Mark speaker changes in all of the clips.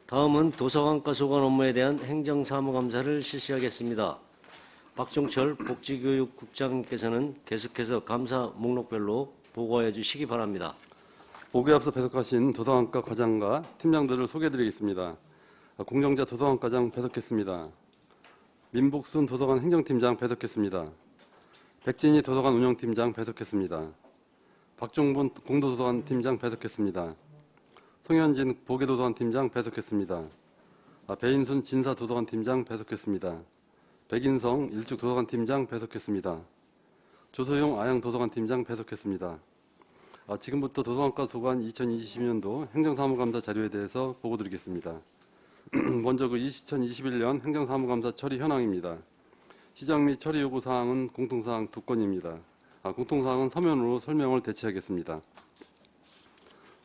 Speaker 1: 다음은 도서관과 소관 업무에 대한 행정사무감사를 실시하겠습니다. 박종철 복지교육국장께서는 계속해서 감사 목록별로 보고해 주시기 바랍니다.
Speaker 2: 보고에 앞서 배석하신 도서관과 과장과 팀장들을 소개해드리겠습니다. 공정자 도서관과장 배석했습니다. 민복순 도서관 행정팀장 배석했습니다. 백진희 도서관 운영팀장 배석했습니다. 박종분 공도도서관 팀장 배석했습니다. 송현진 보계도서관 팀장 배석했습니다. 배인순 진사도서관 팀장 배석했습니다. 백인성 일축도서관 팀장 배석했습니다. 조소용 아양도서관 팀장 배석했습니다. 지금부터 도서관과 소관 2020년도 행정사무감사 자료에 대해서 보고드리겠습니다. 먼저 2021년 행정사무감사 처리 현황입니다. 시정 및 처리 요구 사항은 공통사항 2건입니다. 공통사항은 서면으로 설명을 대체하겠습니다.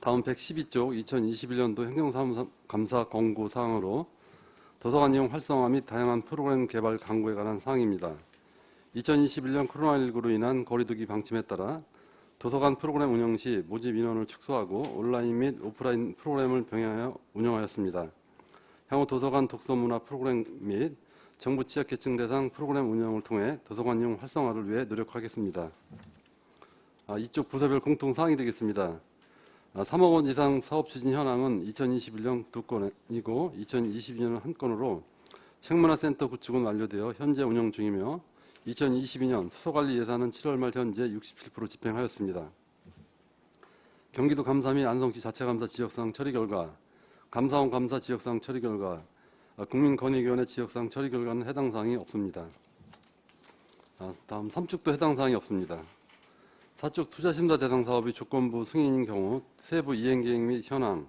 Speaker 2: 다음 112쪽 2021년도 행정사무감사 권고 사항으로 도서관 이용 활성화 및 다양한 프로그램 개발 강구에 관한 사항입니다. 2021년 코로나19로 인한 거리두기 방침에 따라 도서관 프로그램 운영 시 모집 인원을 축소하고 온라인 및 오프라인 프로그램을 병행하여 운영하였습니다. 향후 도서관 독서문화 프로그램 및 정부 취약계층 대상 프로그램 운영을 통해 도서관 이용 활성화를 위해 노력하겠습니다. 이쪽 부서별 공통사항이 되겠습니다. 3억 원 이상 사업 추진 현황은 2021년 2건이고 2022년 1건으로 책문화센터 구축은 완료되어 현재 운영 중이며 2022년 수소관리 예산은 7월 말 현재 67% 집행하였습니다. 경기도 감사 및 안성시 자체감사 지역사항 처리 결과, 감사원 감사 지역사항 처리 결과, 국민권익위원회 지역사항 처리 결과는 해당 사항이 없습니다. 다음 3축도 해당 사항이 없습니다. 4쪽 투자심사 대상 사업이 조건부 승인인 경우 세부 이행계획 및 현황,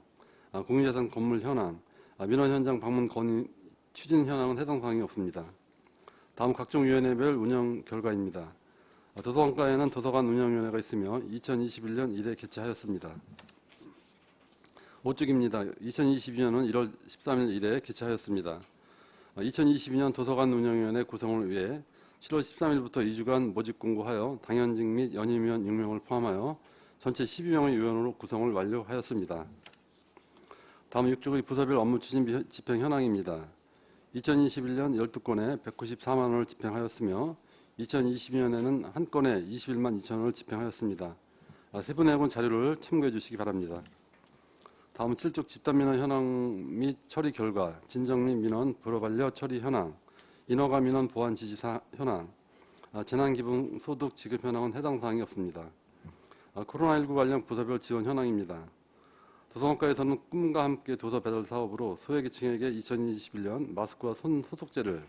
Speaker 2: 공유재산 건물 현황, 민원 현장 방문 건의 추진 현황은 해당 사항이 없습니다. 다음 각종 위원회별 운영 결과입니다. 도서관과에는 도서관 운영위원회가 있으며 2021년 1회 개최하였습니다. 5쪽입니다. 2022년은 1월 13일 1회 개최하였습니다. 2022년 도서관 운영위원회 구성을 위해 7월 13일부터 2주간 모집 공고하여 당연직 및 연임위원 6명을 포함하여 전체 12명의 위원으로 구성을 완료하였습니다. 다음 6쪽의 부서별 업무 추진 집행 현황입니다. 2021년 12건에 194만 원을 집행하였으며 2022년에는 1건에 21만 2천 원을 집행하였습니다. 세부 내용은 자료를 참고해 주시기 바랍니다. 다음 7쪽 집단민원 현황 및 처리 결과, 진정 및 민원, 불허반려 처리 현황, 인허가 민원 보완 지시 현황, 재난기부 소득 지급 현황은 해당 사항이 없습니다. 코로나19 관련 부서별 지원 현황입니다. 도서관과에서는 꿈과 함께 도서 배달 사업으로 소외계층에게 2021년 마스크와 손 소독제를,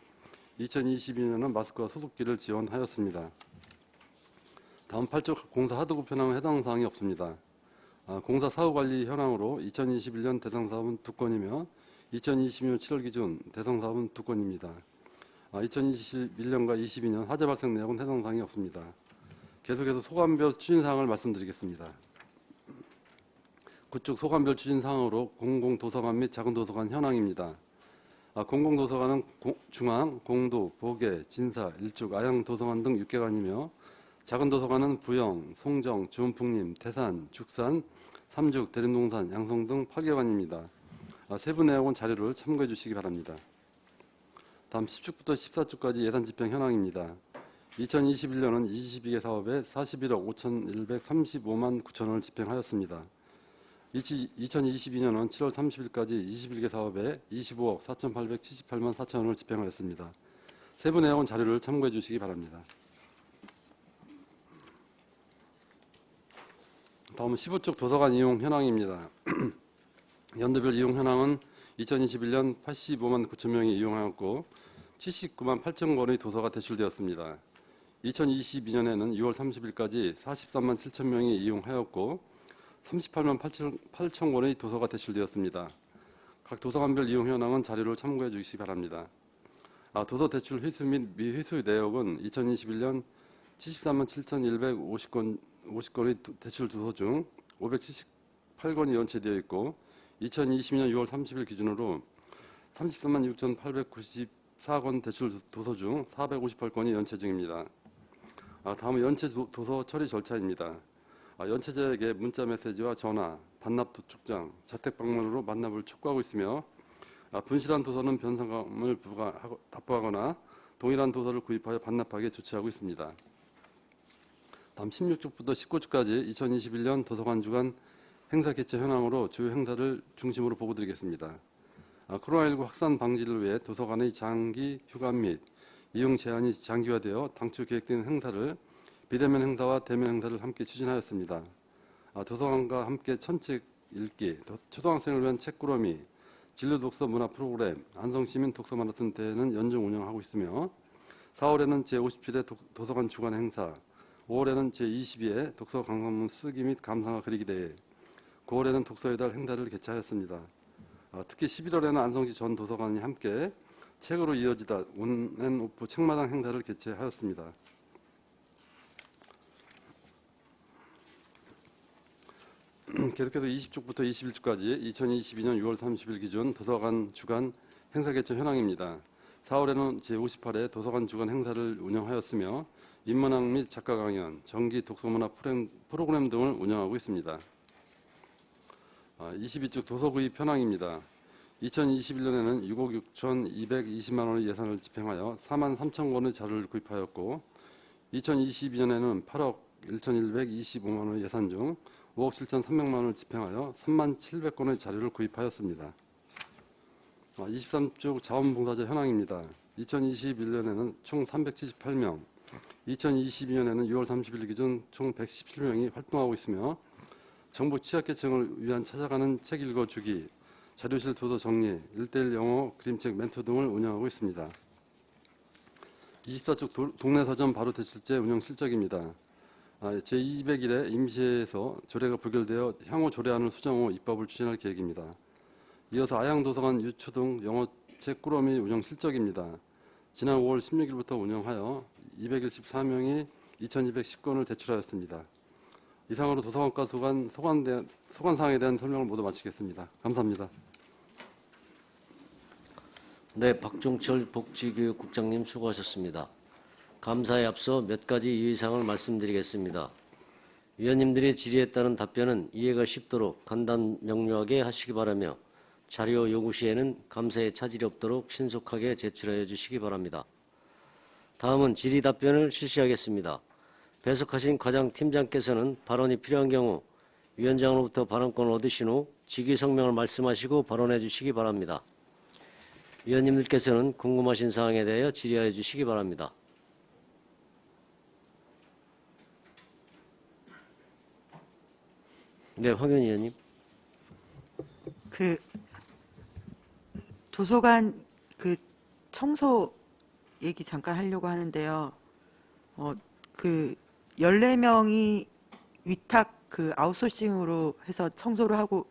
Speaker 2: 2022년은 마스크와 소독기를 지원하였습니다. 다음 8쪽 공사 하도급 현황은 해당 사항이 없습니다. 공사 사후관리 현황으로 2021년 대상 사업은 2건이며 2022년 7월 기준 대상 사업은 2건입니다. 2021년과 22년 화재 발생 내역은 해당 사항이 없습니다. 계속해서 소관별 추진사항을 말씀드리겠습니다. 9쪽 소관별 추진사항으로 공공도서관 및 작은도서관 현황입니다. 공공도서관은 중앙, 공도, 보계, 진사, 일축, 아양도서관 등 6개관이며 작은도서관은 부영, 송정, 주원풍림, 태산, 죽산, 삼죽, 대림동산, 양성 등 8개관입니다. 세부 내용은 자료를 참고해 주시기 바랍니다. 다음 10축부터 14축까지 예산 집행 현황입니다. 2021년은 22개 사업에 41억 5,135만 9천 원을 집행하였습니다. 2022년은 7월 30일까지 21개 사업에 25억 4,878만 4천 원을 집행하였습니다. 세부 내용은 자료를 참고해 주시기 바랍니다. 다음은 15쪽 도서관 이용 현황입니다. 연도별 이용 현황은 2021년 85만 9천 명이 이용하였고 79만 8천 권의 도서가 대출되었습니다. 2022년에는 6월 30일까지 43만 7천 명이 이용하였고 38만 8천 권의 도서가 대출되었습니다. 각 도서관별 이용 현황은 자료를 참고해 주시기 바랍니다. 도서 대출 회수 및 미회수 내역은 2021년 73만 7,150건의 대출 도서 중 578건이 연체되어 있고 2020년 6월 30일 기준으로 33만 6,894건 대출 도서 중 458건이 연체 중입니다. 다음은 연체 도서 처리 절차입니다. 연체자에게 문자 메시지와 전화, 반납 도축장, 자택 방문으로 만납을 촉구하고 있으며 분실한 도서는 변상금을 납부하거나 동일한 도서를 구입하여 반납하게 조치하고 있습니다. 다음 16쪽부터 19쪽까지 2021년 도서관 주간 행사 개최 현황으로 주요 행사를 중심으로 보고드리겠습니다. 코로나19 확산 방지를 위해 도서관의 장기 휴관 및 이용 제한이 장기화되어 당초 계획된 행사를 비대면 행사와 대면 행사를 함께 추진하였습니다. 도서관과 함께 천책 읽기, 초등학생을 위한 책꾸러미, 진로 독서 문화 프로그램, 안성시민 독서 마라톤 대회는 연중 운영하고 있으며 4월에는 제57회 도서관 주간 행사, 5월에는 제22회 독서 강산문 쓰기 및 감상화 그리기 대회, 9월에는 독서의 달 행사를 개최하였습니다. 특히 11월에는 안성시 전 도서관이 함께 책으로 이어지다 온앤오프 책마당 행사를 개최하였습니다. 계속해서 20쪽부터 21쪽까지 2022년 6월 30일 기준 도서관 주간 행사 개최 현황입니다. 4월에는 제58회 도서관 주간 행사를 운영하였으며 인문학 및 작가 강연, 정기 독서문화 프로그램 등을 운영하고 있습니다. 22쪽 도서 구입 현황입니다. 2021년에는 6억 6,220만 원의 예산을 집행하여 4만 3천 권의 자료를 구입하였고 2022년에는 8억 1,125만 원의 예산 중 5억 7,300만 원을 집행하여 3만 700권의 자료를 구입하였습니다. 23쪽 자원봉사자 현황입니다. 2021년에는 총 378명, 2022년에는 6월 30일 기준 총 117명이 활동하고 있으며 정부 취약계층을 위한 찾아가는 책 읽어주기, 자료실 도서 정리, 1:1 영어 그림책 멘토 등을 운영하고 있습니다. 24쪽 동네 서점 바로 대출제 운영 실적입니다. 제201회 임시회에서 조례가 부결되어 향후 조례안을 수정 후 입법을 추진할 계획입니다. 이어서 아양도서관 유초등 영어책 꾸러미 운영 실적입니다. 지난 5월 16일부터 운영하여 214명이 2,210권을 대출하였습니다. 이상으로 도서관과 소관사항에 대한 설명을 모두 마치겠습니다. 감사합니다.
Speaker 1: 네, 박종철 복지교육국장님 수고하셨습니다. 감사에 앞서 몇 가지 유의사항을 말씀드리겠습니다. 위원님들의 질의에 따른 답변은 이해가 쉽도록 간단 명료하게 하시기 바라며 자료 요구 시에는 감사에 차질이 없도록 신속하게 제출하여 주시기 바랍니다. 다음은 질의 답변을 실시하겠습니다. 배석하신 과장팀장께서는 발언이 필요한 경우 위원장으로부터 발언권을 얻으신 후 직위 성명을 말씀하시고 발언해 주시기 바랍니다. 위원님들께서는 궁금하신 사항에 대하여 질의하여 주시기 바랍니다. 네, 황윤희 의원님.
Speaker 3: 도서관 청소 얘기 잠깐 하려고 하는데요. 14명이 위탁 아웃소싱으로 해서 청소를 하고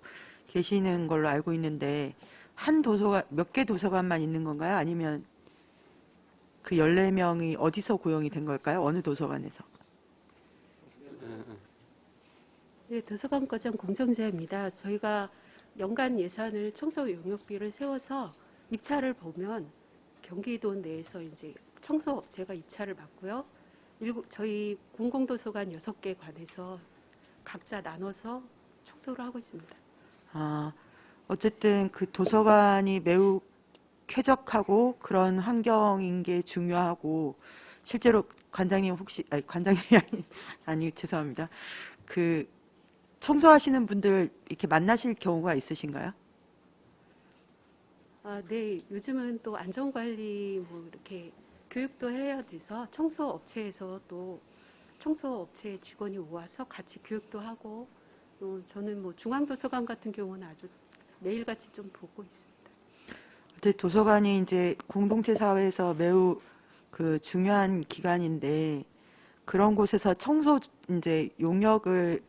Speaker 3: 계시는 걸로 알고 있는데 한 도서관 몇 개 도서관만 있는 건가요? 아니면 그 14명이 어디서 고용이 된 걸까요? 어느 도서관에서?
Speaker 4: 네, 도서관과장 공정자입니다. 저희가 연간 예산을 청소 용역비를 세워서 입찰을 보면 경기도 내에서 이제 청소 제가 입찰을 받고요. 저희 공공도서관 6개 관에서 각자 나눠서 청소를 하고 있습니다.
Speaker 3: 어쨌든 그 도서관이 매우 쾌적하고 그런 환경인 게 중요하고 실제로 관장님 혹시 관장님이 아니 죄송합니다. 청소하시는 분들 이렇게 만나실 경우가 있으신가요?
Speaker 4: 네, 요즘은 또 안전관리 이렇게 교육도 해야 돼서 청소업체에서 또 청소업체 직원이 와서 같이 교육도 하고 저는 중앙도서관 같은 경우는 아주 매일같이 좀 보고 있습니다.
Speaker 3: 도서관이 이제 공동체 사회에서 매우 중요한 기관인데 그런 곳에서 청소 이제 용역을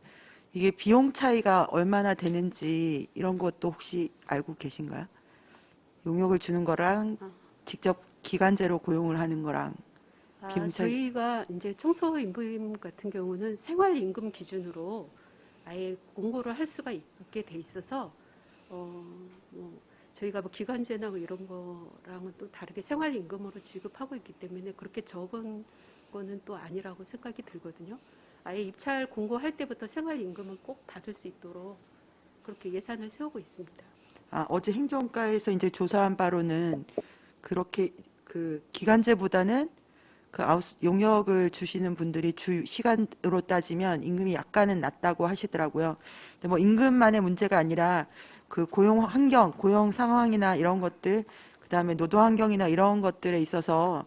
Speaker 3: 이게 비용 차이가 얼마나 되는지 이런 것도 혹시 알고 계신가요? 용역을 주는 거랑 직접 기간제로 고용을 하는 거랑 비용 차이.
Speaker 4: 저희가 이제 청소임금 같은 경우는 생활임금 기준으로 아예 공고를 할 수가 있게 돼 있어서 저희가 기간제나 이런 거랑은 또 다르게 생활임금으로 지급하고 있기 때문에 그렇게 적은 거는 또 아니라고 생각이 들거든요. 아예 입찰 공고할 때부터 생활임금을 꼭 받을 수 있도록 그렇게 예산을 세우고 있습니다.
Speaker 3: 어제 행정과에서 이제 조사한 바로는 그렇게 그 기간제보다는 그 용역을 주시는 분들이 주 시간으로 따지면 임금이 약간은 낮다고 하시더라고요. 근데 뭐 임금만의 문제가 아니라 그 고용 환경, 고용 상황이나 이런 것들, 그다음에 노동 환경이나 이런 것들에 있어서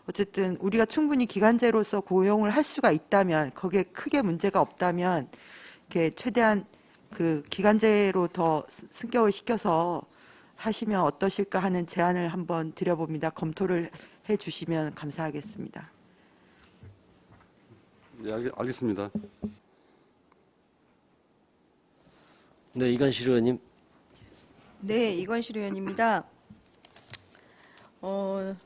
Speaker 3: 어쨌든 우리가 충분히 기간제로서 고용을 할 수가 있다면, 거기에 크게 문제가 없다면 이렇게 최대한 그 기간제로 더 승격을 시켜서 하시면 어떠실까 하는 제안을 한번 드려봅니다. 검토를 해 주시면 감사하겠습니다.
Speaker 2: 네, 알겠습니다.
Speaker 1: 네, 이관실 의원님.
Speaker 5: 네, 이관실 의원입니다. 오늘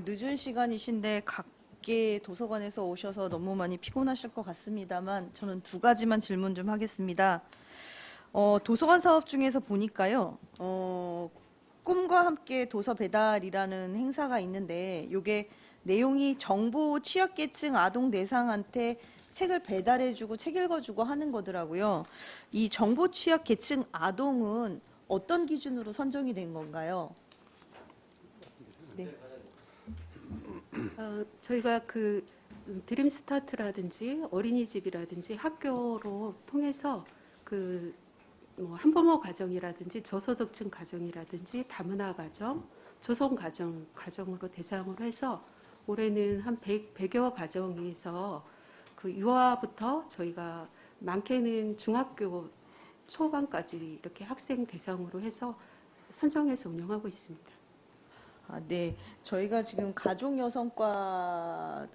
Speaker 5: 늦은 시간이신데 각계 도서관에서 오셔서 너무 많이 피곤하실 것 같습니다만 저는 두 가지만 질문 좀 하겠습니다. 도서관 사업 중에서 보니까요, 꿈과 함께 도서 배달이라는 행사가 있는데 이게 내용이 정보 취약계층 아동 대상한테 책을 배달해주고 책 읽어주고 하는 거더라고요. 이 정보 취약계층 아동은 어떤 기준으로 선정이 된 건가요? 네.
Speaker 4: 저희가 그 드림스타트라든지 어린이집이라든지 학교로 통해서 그 뭐 한부모 가정이라든지 저소득층 가정이라든지 다문화 가정, 조성 가정으로 대상으로 해서 올해는 한 100여 가정에서 그 유아부터 저희가 많게는 중학교 초반까지 이렇게 학생 대상으로 해서 선정해서 운영하고 있습니다.
Speaker 5: 네. 저희가 지금 가족여성과도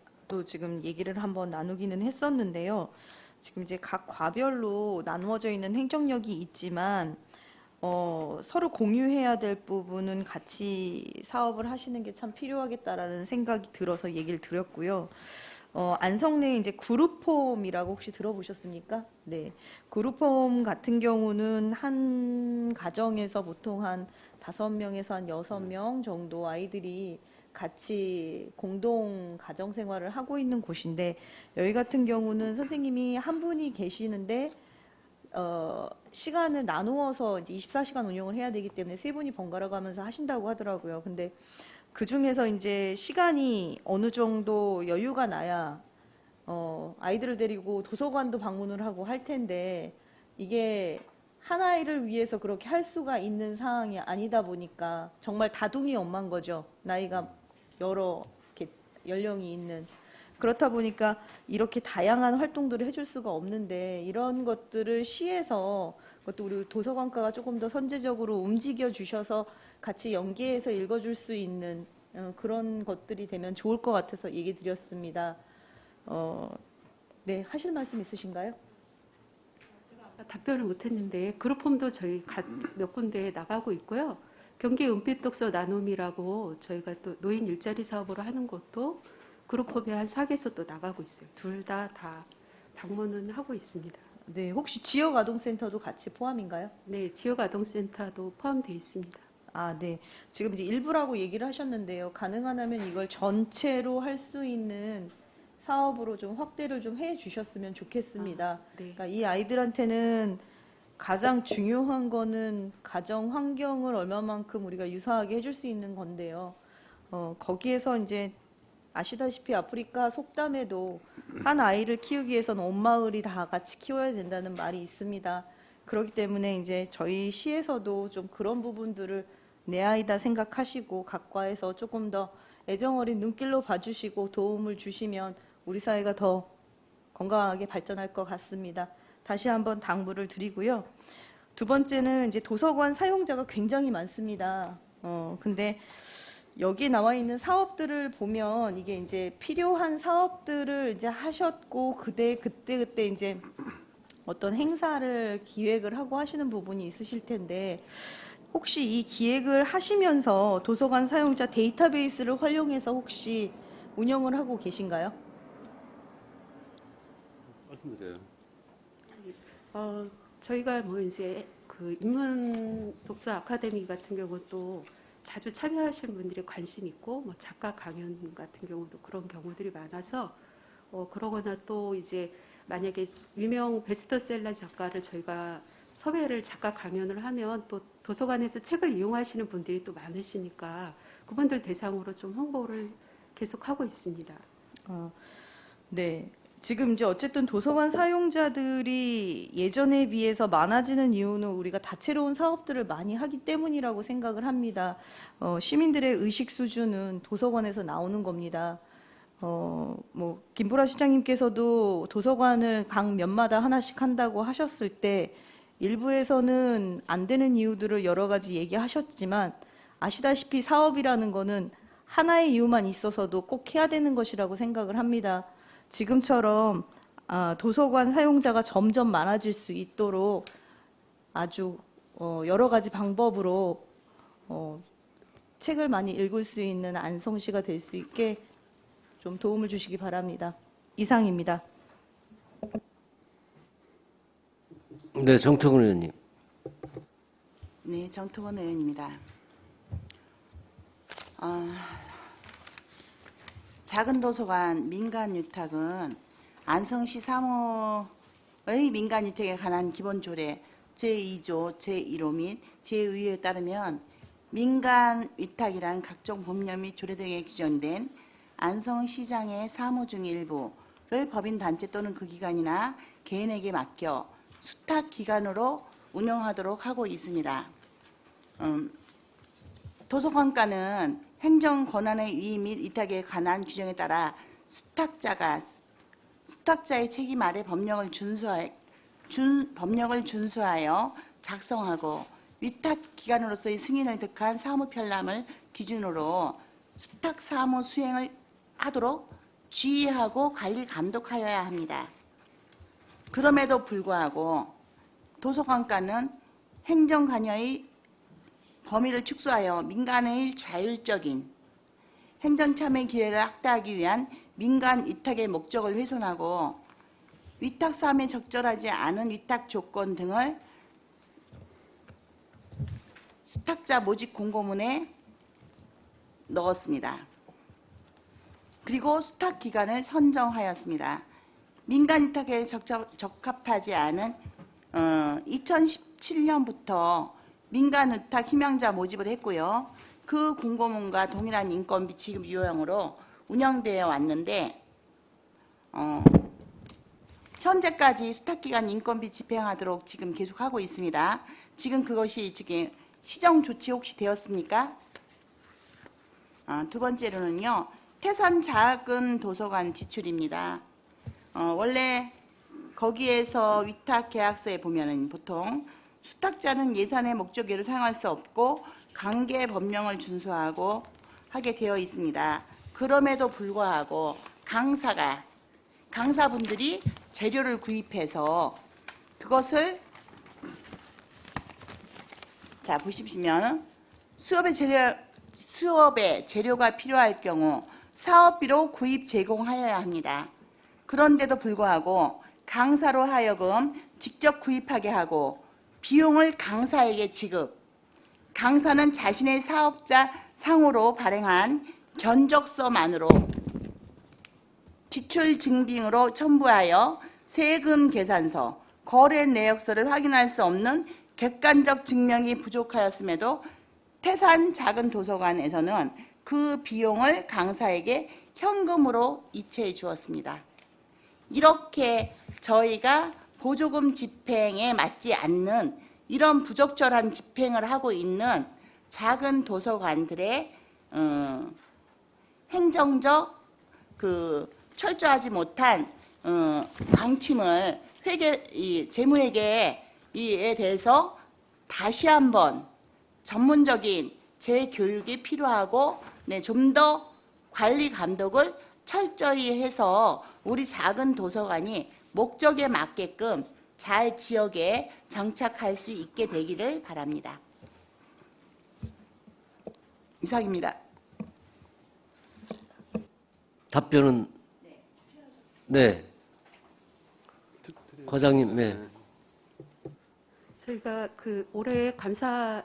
Speaker 5: 지금 얘기를 한번 나누기는 했었는데요. 지금 이제 각 과별로 나누어져 있는 행정력이 있지만, 서로 공유해야 될 부분은 같이 사업을 하시는 게 참 필요하겠다라는 생각이 들어서 얘기를 드렸고요. 안성내 이제 그룹홈이라고 혹시 들어보셨습니까? 네. 그룹홈 같은 경우는 한 가정에서 보통 한 5명에서 한 6명 정도 아이들이 같이 공동 가정 생활을 하고 있는 곳인데, 여기 같은 경우는 선생님이 한 분이 계시는데 시간을 나누어서 이제 24시간 운영을 해야 되기 때문에 세 분이 번갈아 가면서 하신다고 하더라고요. 근데 그 중에서 이제 시간이 어느 정도 여유가 나야 아이들을 데리고 도서관도 방문을 하고 할 텐데, 이게 한 아이를 위해서 그렇게 할 수가 있는 상황이 아니다 보니까 정말 다둥이 엄마인 거죠. 나이가 여러 연령이 있는. 그렇다 보니까 이렇게 다양한 활동들을 해줄 수가 없는데, 이런 것들을 시에서, 그것도 우리 도서관과가 조금 더 선제적으로 움직여 주셔서 같이 연계해서 읽어줄 수 있는 그런 것들이 되면 좋을 것 같아서 얘기 드렸습니다. 네, 하실 말씀 있으신가요?
Speaker 4: 답변을 못했는데 그룹홈도 저희 몇 군데 나가고 있고요. 경기 은빛독서 나눔이라고 저희가 또 노인 일자리 사업으로 하는 것도 그룹홈에 한 4개소 또 나가고 있어요. 둘 다 방문은 하고 있습니다.
Speaker 5: 네, 혹시 지역 아동센터도 같이 포함인가요?
Speaker 4: 네, 지역아동센터도 포함되어 있습니다.
Speaker 5: 네. 지금 이제 일부라고 얘기를 하셨는데요. 가능하다면 이걸 전체로 할 수 있는 사업으로 좀 확대를 좀 해 주셨으면 좋겠습니다.
Speaker 4: 네.
Speaker 5: 그러니까 이 아이들한테는 가장 중요한 거는 가정 환경을 얼마만큼 우리가 유사하게 해줄 수 있는 건데요. 거기에서 이제 아시다시피 아프리카 속담에도 한 아이를 키우기 위해서는 온 마을이 다 같이 키워야 된다는 말이 있습니다. 그렇기 때문에 이제 저희 시에서도 좀 그런 부분들을 내 아이다 생각하시고 각과에서 조금 더 애정어린 눈길로 봐주시고 도움을 주시면 우리 사회가 더 건강하게 발전할 것 같습니다. 다시 한번 당부를 드리고요. 두 번째는 이제 도서관 사용자가 굉장히 많습니다. 근데 여기 나와 있는 사업들을 보면 이게 이제 필요한 사업들을 이제 하셨고 그때 이제 어떤 행사를 기획을 하고 하시는 부분이 있으실 텐데, 혹시 이 기획을 하시면서 도서관 사용자 데이터베이스를 활용해서 혹시 운영을 하고 계신가요?
Speaker 2: 말씀드려요.
Speaker 4: 저희가 뭐 이제 그 인문 독서 아카데미 같은 경우도 자주 참여하시는 분들이 관심 있고, 뭐 작가 강연 같은 경우도 그런 경우들이 많아서 그러거나 또 이제 만약에 유명 베스트셀러 작가를 저희가 섭외를 작가 강연을 하면 또 도서관에서 책을 이용하시는 분들이 또 많으시니까 그분들 대상으로 좀 홍보를 계속하고 있습니다.
Speaker 5: 네. 지금 이제 어쨌든 도서관 사용자들이 예전에 비해서 많아지는 이유는 우리가 다채로운 사업들을 많이 하기 때문이라고 생각을 합니다. 시민들의 의식 수준은 도서관에서 나오는 겁니다. 뭐 김보라 시장님께서도 도서관을 각 면마다 하나씩 한다고 하셨을 때 일부에서는 안 되는 이유들을 여러 가지 얘기하셨지만 아시다시피 사업이라는 거는 하나의 이유만 있어서도 꼭 해야 되는 것이라고 생각을 합니다. 지금처럼 도서관 사용자가 점점 많아질 수 있도록 아주 여러 가지 방법으로 책을 많이 읽을 수 있는 안성시가 될 수 있게 좀 도움을 주시기 바랍니다. 이상입니다.
Speaker 1: 네, 정태근 의원님.
Speaker 6: 네, 정태근 의원입니다. 작은 도서관 민간 위탁은 안성시 사무의 민간 위탁에 관한 기본 조례 제2조 제1호 및 제2호에 따르면 민간 위탁이란 각종 법령 및 조례 등에 규정된 안성시장의 사무 중 일부를 법인 단체 또는 그 기관이나 개인에게 맡겨 수탁 기관으로 운영하도록 하고 있습니다. 도서관가는 행정 권한의 위임 및 위탁에 관한 규정에 따라 수탁자의 책임 아래 법령을 준수하여 작성하고 위탁 기관으로서의 승인을 득한 사무편람을 기준으로 수탁 사무 수행을 하도록 지휘하고 관리 감독하여야 합니다. 그럼에도 불구하고 도서관가는 행정 관여의 범위를 축소하여 민간의 자율적인 행정 참여 기회를 확대하기 위한 민간 위탁의 목적을 훼손하고 위탁 사업에 적절하지 않은 위탁 조건 등을 수탁자 모집 공고문에 넣었습니다. 그리고 수탁 기관을 선정하였습니다. 민간 위탁에 적합하지 않은 2017년부터 민간 위탁 희망자 모집을 했고요. 그 공고문과 동일한 인건비 지급 요령으로 운영되어 왔는데 현재까지 수탁기관 인건비 집행하도록 지금 계속하고 있습니다. 지금 그것이 지금 시정 조치 혹시 되었습니까? 두 번째로는요. 태산 작은 도서관 지출입니다. 원래 거기에서 위탁 계약서에 보면은 보통 수탁자는 예산의 목적외로 사용할 수 없고 관계 법령을 준수하고 하게 되어 있습니다. 그럼에도 불구하고 강사분들이 재료를 구입해서 그것을 자 보시면 수업에 재료가 필요할 경우 사업비로 구입 제공하여야 합니다. 그런데도 불구하고 강사로 하여금 직접 구입하게 하고 비용을 강사에게 지급, 강사는 자신의 사업자 상호로 발행한 견적서만으로 지출 증빙으로 첨부하여 세금 계산서, 거래 내역서를 확인할 수 없는 객관적 증명이 부족하였음에도 태산 작은 도서관에서는 그 비용을 강사에게 현금으로 이체해 주었습니다. 이렇게 저희가 보조금 집행에 맞지 않는 이런 부적절한 집행을 하고 있는 작은 도서관들의 행정적 철저하지 못한 방침을 재무회계에 대해서 다시 한번 전문적인 재교육이 필요하고 좀 더 관리 감독을 철저히 해서 우리 작은 도서관이 목적에 맞게끔 잘 지역에 정착할 수 있게 되기를 바랍니다. 이상입니다.
Speaker 1: 답변은 네. 과장님, 네.
Speaker 4: 저희가 올해 감사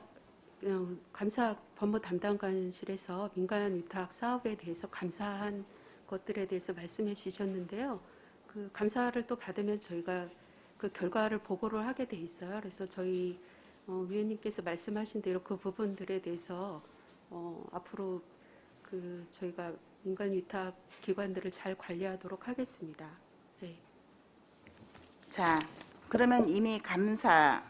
Speaker 4: 법무 담당관실에서 민간 위탁 사업에 대해서 감사한 것들에 대해서 말씀해 주셨는데요. 그 감사를 또 받으면 저희가 그 결과를 보고를 하게 돼 있어요. 그래서 저희 위원님께서 말씀하신 대로 그 부분들에 대해서 앞으로 그 저희가 민간 위탁 기관들을 잘 관리하도록 하겠습니다. 네.
Speaker 6: 자, 그러면 이미 감사,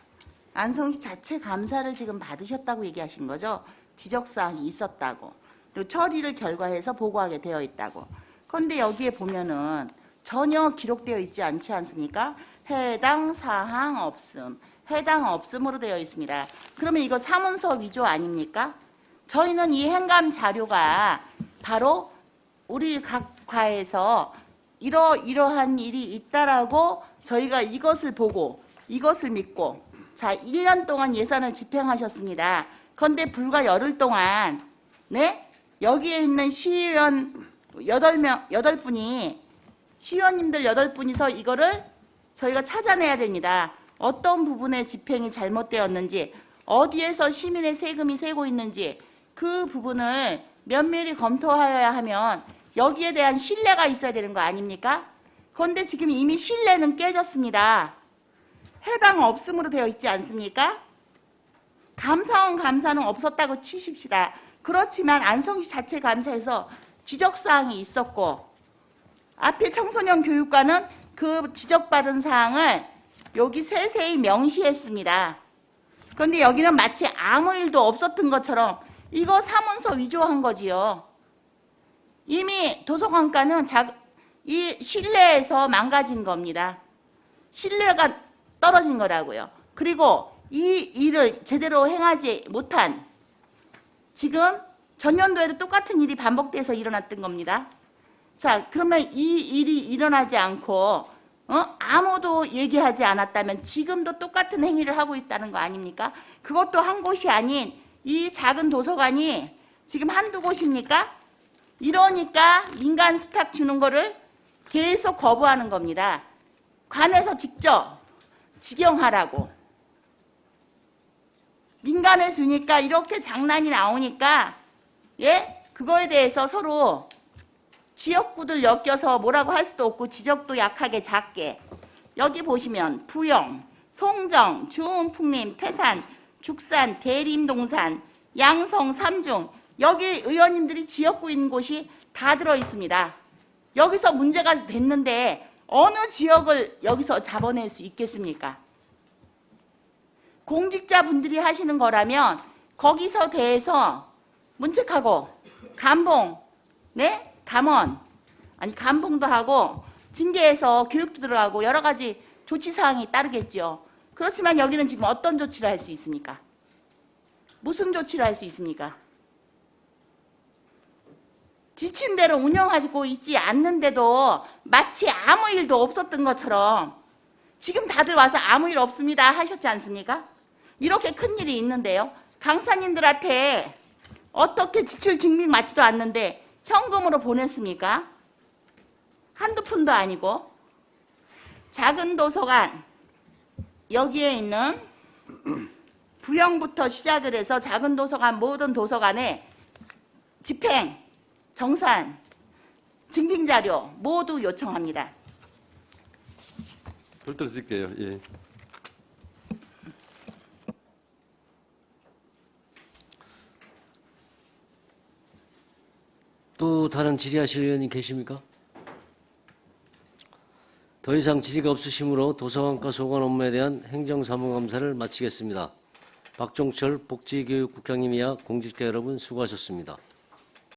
Speaker 6: 안성시 자체 감사를 지금 받으셨다고 얘기하신 거죠? 지적사항이 있었다고. 그리고 처리를 결과해서 보고하게 되어 있다고. 그런데 여기에 보면은 전혀 기록되어 있지 않지 않습니까? 해당 사항 없음, 해당 없음으로 되어 있습니다. 그러면 이거 사문서 위조 아닙니까? 저희는 이 행감 자료가 바로 우리 각 과에서 이러한 일이 있다라고 저희가 이것을 보고 이것을 믿고 자 1년 동안 예산을 집행하셨습니다. 그런데 불과 열흘 동안 네? 여기에 있는 시의원 8분이 시의원님들 8분이서 이거를 저희가 찾아내야 됩니다. 어떤 부분에 집행이 잘못되었는지 어디에서 시민의 세금이 새고 있는지 그 부분을 면밀히 검토하여야 하면 여기에 대한 신뢰가 있어야 되는 거 아닙니까? 그런데 지금 이미 신뢰는 깨졌습니다. 해당 없음으로 되어 있지 않습니까? 감사원 감사는 없었다고 치십시다. 그렇지만 안성시 자체 감사에서 지적사항이 있었고 앞에 청소년 교육과는 그 지적받은 사항을 여기 세세히 명시했습니다. 그런데 여기는 마치 아무 일도 없었던 것처럼 이거 사문서 위조한 거지요. 이미 도서관과는 이 신뢰에서 망가진 겁니다. 신뢰가 떨어진 거라고요. 그리고 이 일을 제대로 행하지 못한 지금 전년도에도 똑같은 일이 반복돼서 일어났던 겁니다. 자, 그러면 이 일이 일어나지 않고 아무도 얘기하지 않았다면 지금도 똑같은 행위를 하고 있다는 거 아닙니까? 그것도 한 곳이 아닌 이 작은 도서관이 지금 한두 곳입니까? 이러니까 민간 수탁 주는 거를 계속 거부하는 겁니다. 관에서 직접 직영하라고. 민간에 주니까 이렇게 장난이 나오니까 예? 그거에 대해서 서로 지역구들 엮여서 뭐라고 할 수도 없고 지적도 약하게 작게. 여기 보시면 부영, 송정, 주은풍림, 태산, 죽산, 대림동산, 양성, 삼중 여기 의원님들이 지역구 있는 곳이 다 들어 있습니다. 여기서 문제가 됐는데 어느 지역을 여기서 잡아낼 수 있겠습니까? 공직자분들이 하시는 거라면 거기서 대해서 문책하고 감봉, 네? 감원, 아니 감봉도 하고 징계해서 교육도 들어가고 여러 가지 조치사항이 따르겠죠. 그렇지만 여기는 지금 어떤 조치를 할 수 있습니까? 무슨 조치를 할 수 있습니까? 지친 대로 운영하고 있지 않는데도 마치 아무 일도 없었던 것처럼 지금 다들 와서 아무 일 없습니다 하셨지 않습니까? 이렇게 큰 일이 있는데요. 강사님들한테 어떻게 지출 증빙 맞지도 않는데 현금으로 보냈습니까? 한두 푼도 아니고. 작은 도서관 여기에 있는 부영부터 시작을 해서 작은 도서관 모든 도서관에 집행, 정산, 증빙자료 모두 요청합니다.
Speaker 2: 별도로 쓸게요. 예.
Speaker 1: 또 다른 질의하실 의원님 계십니까? 더 이상 질의가 없으시므로 도서관과 소관 업무에 대한 행정사무감사를 마치겠습니다. 박종철 복지교육국장님이야 공직자 여러분 수고하셨습니다.